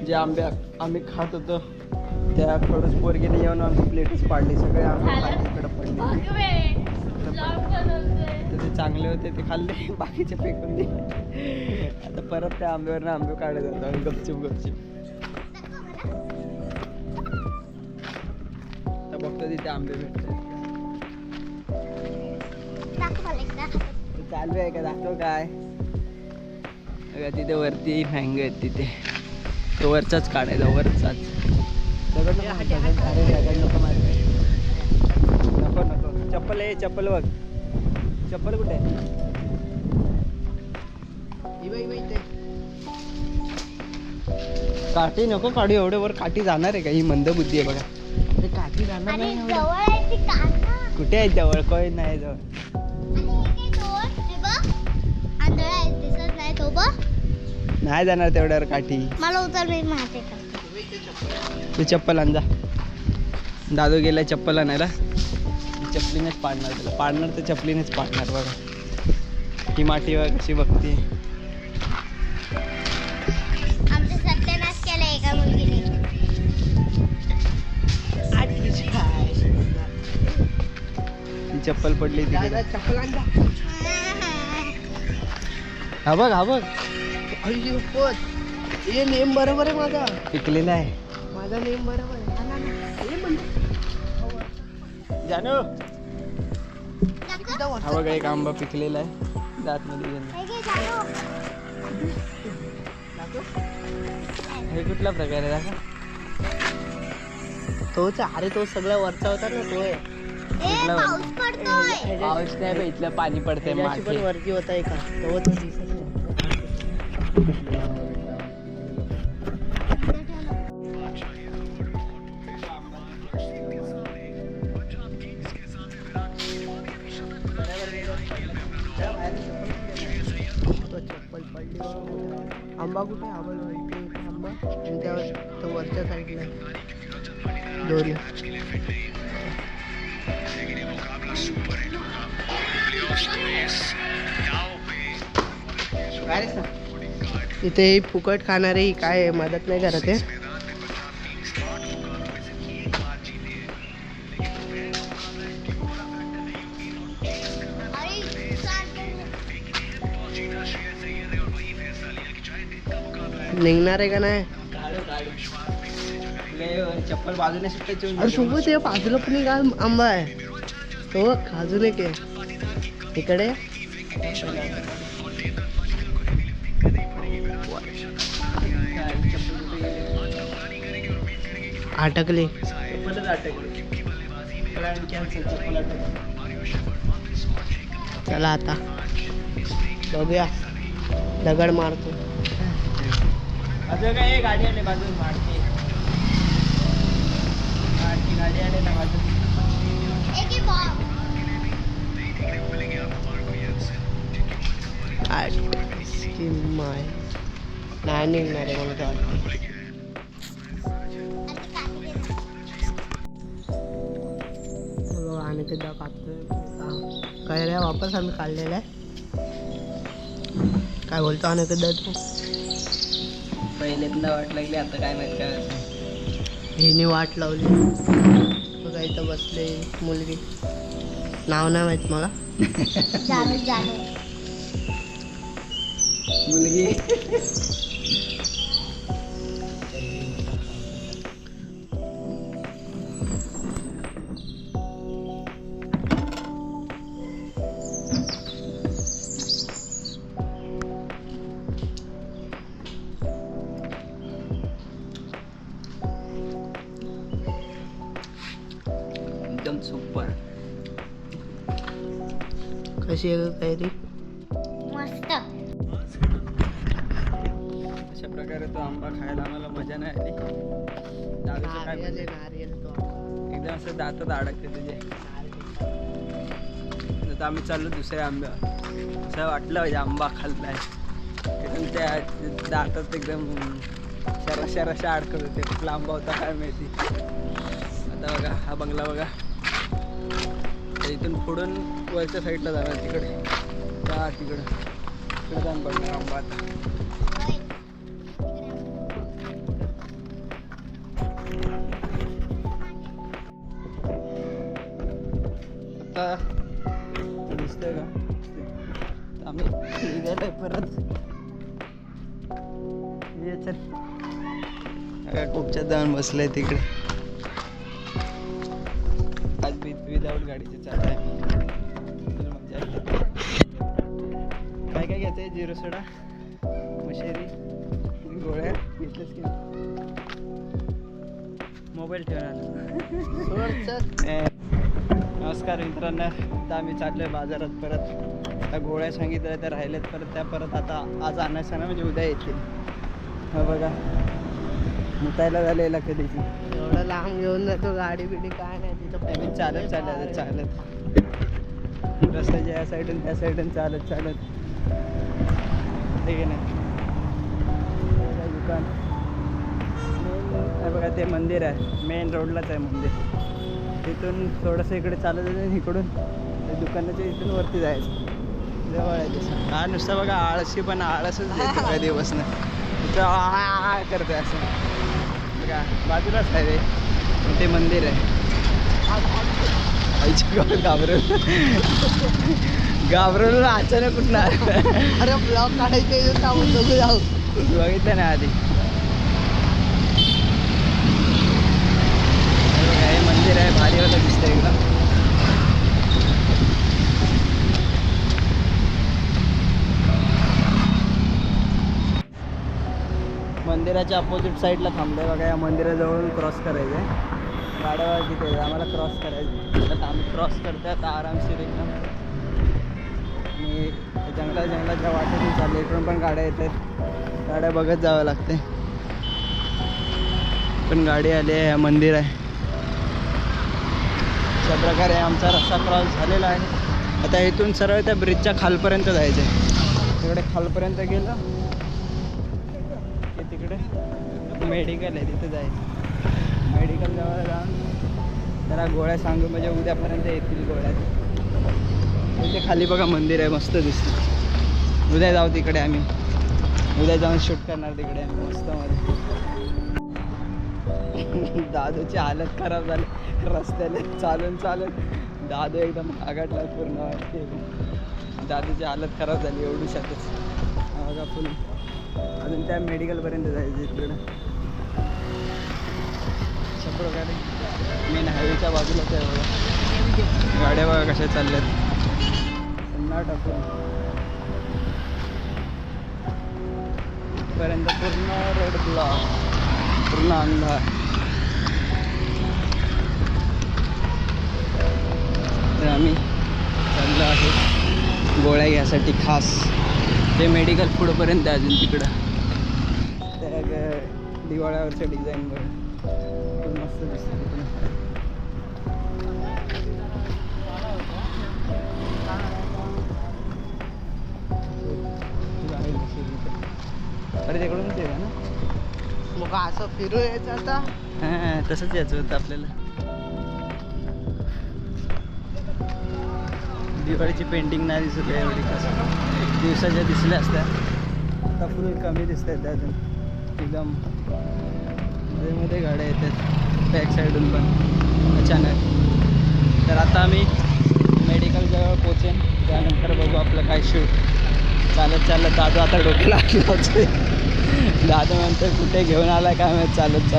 जे आंबे आम्ही खात होतो त्या खडूस पोरगीने येऊन आमची प्लेटच पाडली. सगळे आंबे इकडे पडले. तर ते चांगले होते ते खाल्ले, बाकीचे फेकून दिले. आता परत त्या आंब्यावर आंबे काढत होतो आम्ही गपचूप. आता बघतो तिथे आंबे भेटतात. चालू आहे का? दाखव काय. तिथे वरती हँग आहेत तिथे. तो वरचाच काढायचा, वरचाच. दगड नको मारे. नको. चप्पल आहे, चप्पल बघ. चप्पल कुठे आहे? काठी नको काढू, एवढे वर काठी जाणार आहे का? ही मंद बुद्धी आहे बघा. काठी जाणार नाही. कुठे आहे जवळ? कोय नाही जवळ. नाही जाणार तेवढ्यावर काठी. मला उतर नाही माहिती का. तू चप्पल आण जा. दादू गेलाय चप्पल आणायला. चपलीनेच पाडणार त्याला. पाडणार तर चपलीनेच पाडणार. बघा ही माठी बघ कशी बघते. आमचं सत्यानाश केलं एका मुलगीने. ती चप्पल पडली तिकडे. हा बघ हे नेम बरोबर आहे माझा. पिकलेला आहे माझा नेम बरोबर आहे. जानू हा बघा एक आंबा पिकलेला आहे दात मध्ये. हे कुठला प्रकार आहे दाखवा. तोच. अरे तो सगळ्या वरचा होता ना, तो आहे. पाऊस पडतोय. पाऊस नाही बे, इथलं पाणी पडतंय. पण माठी वरती होता एका. तो दिसत नाही. आंबा कुठे? आंबा आणि त्यावर तो वरच्या साईडला दोरी. इथे फुकट खाणारे काय मदत नाही करत आहे. निघणार आहे का नाही? चप्पल बाजूने सुटायची. अरे सोबत आहे बाजूला पण एक आंबा आहे. तो अजून एक आहे इकडे. अटकले. चला आता बघूया. दगड मारतो. अजून काय गाडी आली बाजून. मारती गाडी आली ना बाजून. नाही निघणार आहे मला वाटतं. आणि ते काढतोय काय रे. वापस आम्ही काढलेला आहे. काय बोलतो आणि ते तू? पहिल्यांदा वाट लागली, आता काय माहित काय. हिने वाट लावली. बघा इथं बसले मुलगी. नाव नाही माहित मला. मुलगी एकदम सुपर. कशी आहे काय ती? मस्त. अशा प्रकारे तो आंबा खायला आम्हाला मजा नाही आली. दादाचं काय म्हणजे एकदम असं दातात अडकते तुझे. आता आम्ही चाललो दुसऱ्या आंब्यावर. असं वाटलं पाहिजे आंबा खाल्लाय. एकदम त्या दातात एकदम शराशा अडकत होते. कुठला आंबा होता काय माहिती. आता बघा हा बंगला बघा. इथून पुढून वरच्या साईडला जाणार तिकडे. तिकडे जाऊन बघणार आंबा. आता आता दिसतंय का तर आम्ही निघालोय परत. ये चल खूपच्या जाऊन बसलंय तिकडे. आज विदाऊट गाडीचे चालू आहे. मजा येते. काय काय घ्यायचंय? जिरो सोडा, मशेरी, गोळ्या घेतल्यास की मोबाईल ठेवणार. नमस्कार मित्रांनो, आता आम्ही चाललोय बाजारात परत. आता गोळ्या सांगितल्या त्या राहिल्यात परत, त्या परत आता आज आणायचं ना, म्हणजे उद्या येतील. हा बघा मुतायला झालेला कधीची. एवढं लांब घेऊन जातो गाडी बिडी काय नाही तिथं. आम्ही चालत चालत रस्त्याच्या या साईडून त्या साईडून चालत ठीक आहे ना. दुकान बघा ते मंदिर आहे, मेन रोडलाच आहे मंदिर. तिथून थोडंसं इकडे चालत जायचं, इकडून ते दुकानाच्या इथून वरती जायचं. जवळ आहे तसं. हा नुसतं बघा आळशी, पण आळसच देतो कधी बसणं. तिथं करतोय असं बघा. बाजूलाच आहे रे ते मंदिर आहे. घाबरवलं अचानक कुठं अरे ब्लॉग काढायचं जाऊ. बघितलं ना आधी. हे मंदिर आहे, भारी वाला दिसतंय एकदम. मंदिराच्या अपोजिट साईडला थांबलोय बघा. या मंदिराजवळून क्रॉस करायचं आहे. गाड्या तिथे आम्हाला क्रॉस करायचं. आता आम्ही क्रॉस करतो आता आरामशीर एकदम. आणि जंगलाच्या वाटेतून चालले. इकडून पण गाड्या येत आहेत, गाड्या बघत जावं लागते. पण गाडी आली आहे, मंदिर आहे. अशा प्रकारे आमचा रस्ता क्रॉस झालेला आहे. आता इथून सरळ त्या ब्रिजच्या खालपर्यंत जायचं आहे. तिकडे खालपर्यंत गेलं की तिकडे मेडिकल आहे, तिथे जायचं. मेडिकल जवळ जाऊन जरा गोळ्या सांगू, म्हणजे उद्यापर्यंत येतील गोळ्या. इथे खाली बघा मंदिर आहे, मस्त दिसतं. उद्या जाऊ तिकडे आम्ही. उद्या जाऊन शूट करणार तिकडे आम्ही मस्त मध्ये. दादूची हालत खराब झाली रस्त्याने चालून दादू एकदम आघाडला पूर्ण वाटते. दादूची हालत खराब झाली एवढूशातच. बघा फुल अजून त्या मेडिकलपर्यंत जायचं तिकडं. अशा प्रकारे मेन हायवेच्या बाजूलाच आहे बघा. गाड्या बघा कशा चालल्यात टाकून पर्यंत पूर्ण रेड ब्लॉक, पूर्ण अंधार. तर आम्ही चाललो आहे गोळ्या घ्यायसाठी खास. ते मेडिकल पुढंपर्यंत अजून तिकडं त्या दिवाळ्यावरच्या डिझाईनवर मस्त दिसतं तिकडं. अरे तिकडूनच आहे ना मग असं फिरू यायचं आता. हां तसंच यायचं होतं आपल्याला. दिवाळीची पेंटिंग नाही दिसत आहे एवढी. कसं दिवसाच्या दिसल्या असत्या, आता फुल कमी दिसत आहेत अजून. एकदम मध्ये गाड्या येतात बॅक साईडून पण अचानक. तर आता आम्ही मेडिकलजवळ पोचेन, त्यानंतर बघू आपलं काय शूट. चालत दादू आता डोक्याला लागलं. दादू नंतर कुठे घेऊन आला काय माहिती चालत